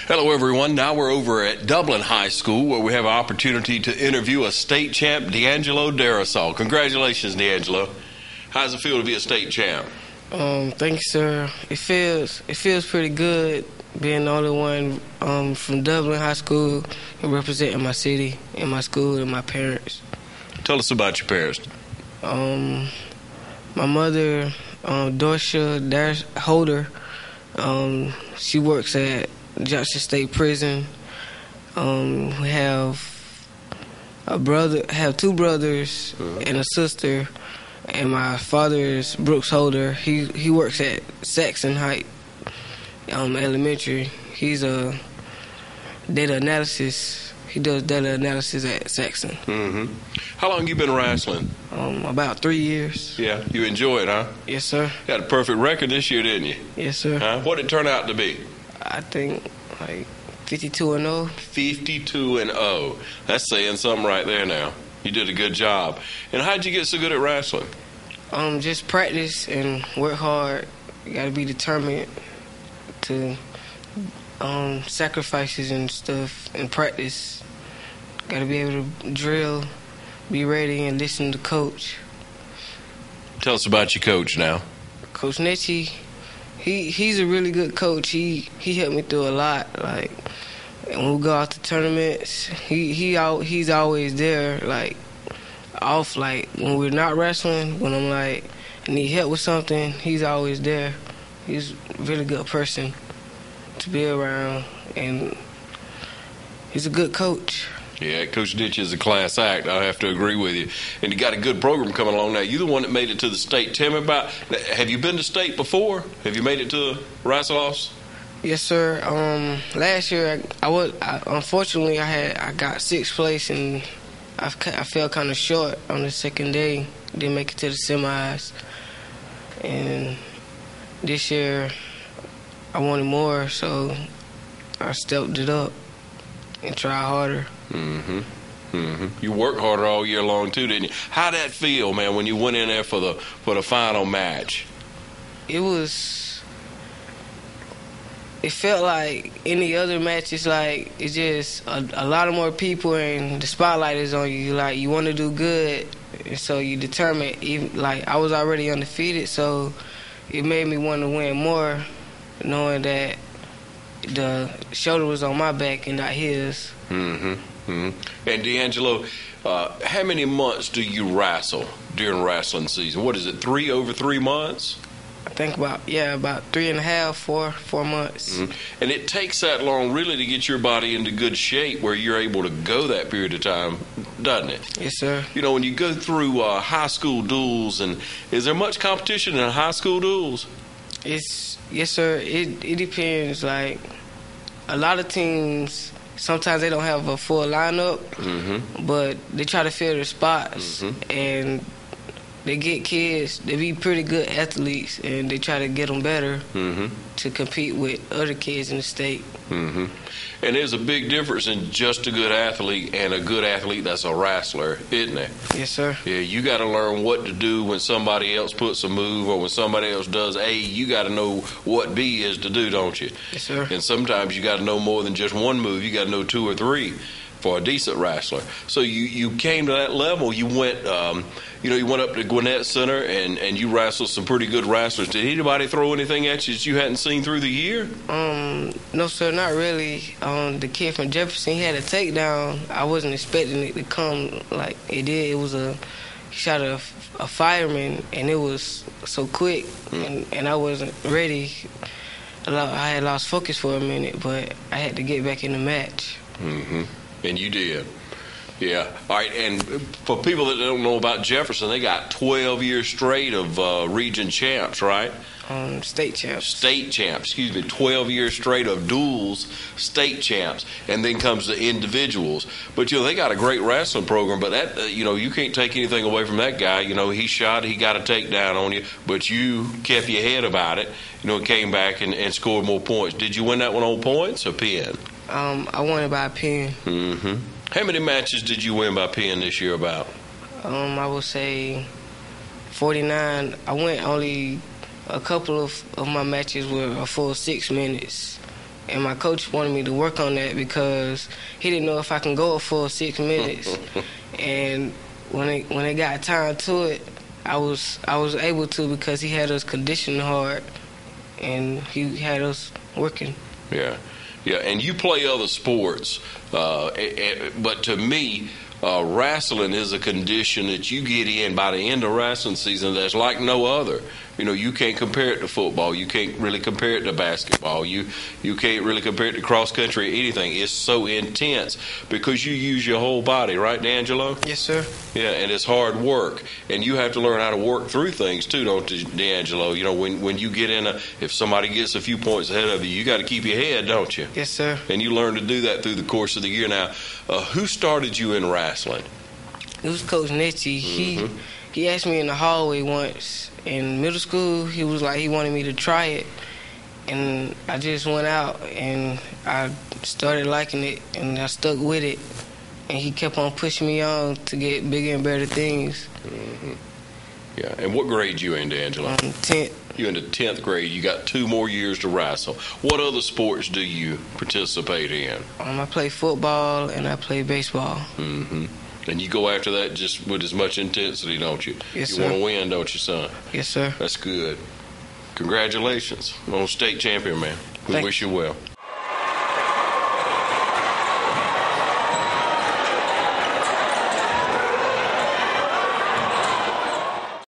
Hello, everyone. Now we're over at Dublin High School where we have an opportunity to interview a state champ, D'Angelo Darasol. Congratulations, D'Angelo. How does it feel to be a state champ? Thank you, sir. It feels pretty good being the only one from Dublin High School and representing my city and my school and my parents. Tell us about your parents. My mother, Dorsha Holder, she works at Johnson State Prison. We have two brothers and a sister, and my father is Brooks Holder. He works at Saxon Heights Elementary. He's a data analysis. He does data analysis at Saxon. Mm-hmm. How long you been wrestling? About 3 years. Yeah, you enjoy it, huh? Yes, sir. You had a perfect record this year, didn't you? Yes, sir. Huh? What did it turn out to be? I think like 52-0. 52-0. That's saying something right there now. You did a good job. And how'd you get so good at wrestling? Just practice and work hard. You got to be determined to sacrifices and stuff and practice. Got to be able to drill, be ready, and listen to coach. Tell us about your coach now. Coach Netchie, he's a really good coach. He helped me through a lot. Like when we go out to tournaments, he's always there. Like off, like when we're not wrestling, when I'm like I need help with something, he's always there. He's a really good person to be around, and he's a good coach. Yeah, Coach Ditch is a class act. I have to agree with you. And you got a good program coming along now. You're the one that made it to the state. Tell me about, have you been to state before? Have you made it to wrestle-offs? Yes, sir. Last year, unfortunately, I got sixth place, and I fell kind of short on the second day. Didn't make it to the semis. And this year, I wanted more, so I stepped it up and tried harder. Mm-hmm. Mm-hmm. You worked harder all year long too, didn't you? How'd that feel, man, when you went in there for the final match? It felt like any other matches. Like it's just a lot of more people, and the spotlight is on you. Like you want to do good, and so you determined. Even like I was already undefeated, so it made me want to win more, knowing that the shoulder was on my back and not his. Mm-hmm. Mm-hmm. And D'Angelo, how many months do you wrestle during wrestling season? What is it, over 3 months? I think about 3.5, 4 months. Mm-hmm. And it takes that long really to get your body into good shape where you're able to go that period of time, doesn't it? Yes, sir. You know, when you go through high school duels, and is there much competition in high school duels? Yes, sir. It depends. Like a lot of teams, sometimes they don't have a full lineup, but they try to fill their spots, and they get kids. They be pretty good athletes, and they try to get them better to compete with other kids in the state. And there's a big difference in just a good athlete and a good athlete that's a wrestler, isn't there? Yes, sir. Yeah, you got to learn what to do when somebody else puts a move, or when somebody else does A, you got to know what B is to do, don't you? Yes, sir. And sometimes you got to know more than just one move. You got to know 2 or 3 for a decent wrestler. So you came to that level. You went, you went up to Gwinnett Center and you wrestled some pretty good wrestlers. Did anybody throw anything at you that you hadn't seen through the year? No, sir, not really. The kid from Jefferson, he had a takedown. I wasn't expecting it to come like it did. It was he shot a fireman, and it was so quick, and I wasn't ready. I had lost focus for a minute, but I had to get back in the match. And you did. Yeah. All right. And for people that don't know about Jefferson, they got 12 years straight of region champs, right? State champs. State champs. 12 years straight of duels, state champs, and then comes the individuals. But they got a great wrestling program. But that you can't take anything away from that guy. He got a takedown on you, but you kept your head about it. Came back and scored more points. Did you win that one on points or pin? I won it by a pin. How many matches did you win by pin this year about? I would say 49. I went only a couple of my matches were a full 6 minutes. And my coach wanted me to work on that because he didn't know if I can go a full 6 minutes. And when it got time to it, I was able to because he had us conditioning hard, and he had us working. Yeah, and you play other sports, but to me, wrestling is a condition that you get in by the end of wrestling season that's like no other. You can't compare it to football. You can't really compare it to basketball. You can't really compare it to cross country or anything. It's so intense because you use your whole body, right, D'Angelo? Yes, sir. Yeah, and it's hard work, and you have to learn how to work through things too, don't you, D'Angelo? When you get if somebody gets a few points ahead of you, you got to keep your head, don't you? Yes, sir. And you learn to do that through the course of the year. Now, who started you in wrestling? It was Coach Nitchie. He asked me in the hallway once in middle school. He was like, he wanted me to try it, and I just went out and I started liking it, and I stuck with it. And he kept on pushing me on to get bigger and better things. Yeah, and what grade you in, D'Angelo? 10th. You're in the 10th grade. You got 2 more years to wrestle. What other sports do you participate in? I play football and I play baseball. And you go after that just with as much intensity, don't you? Yes, you sir. You want to win, don't you, son? Yes, sir. That's good. Congratulations on state champion, man. We wish you well.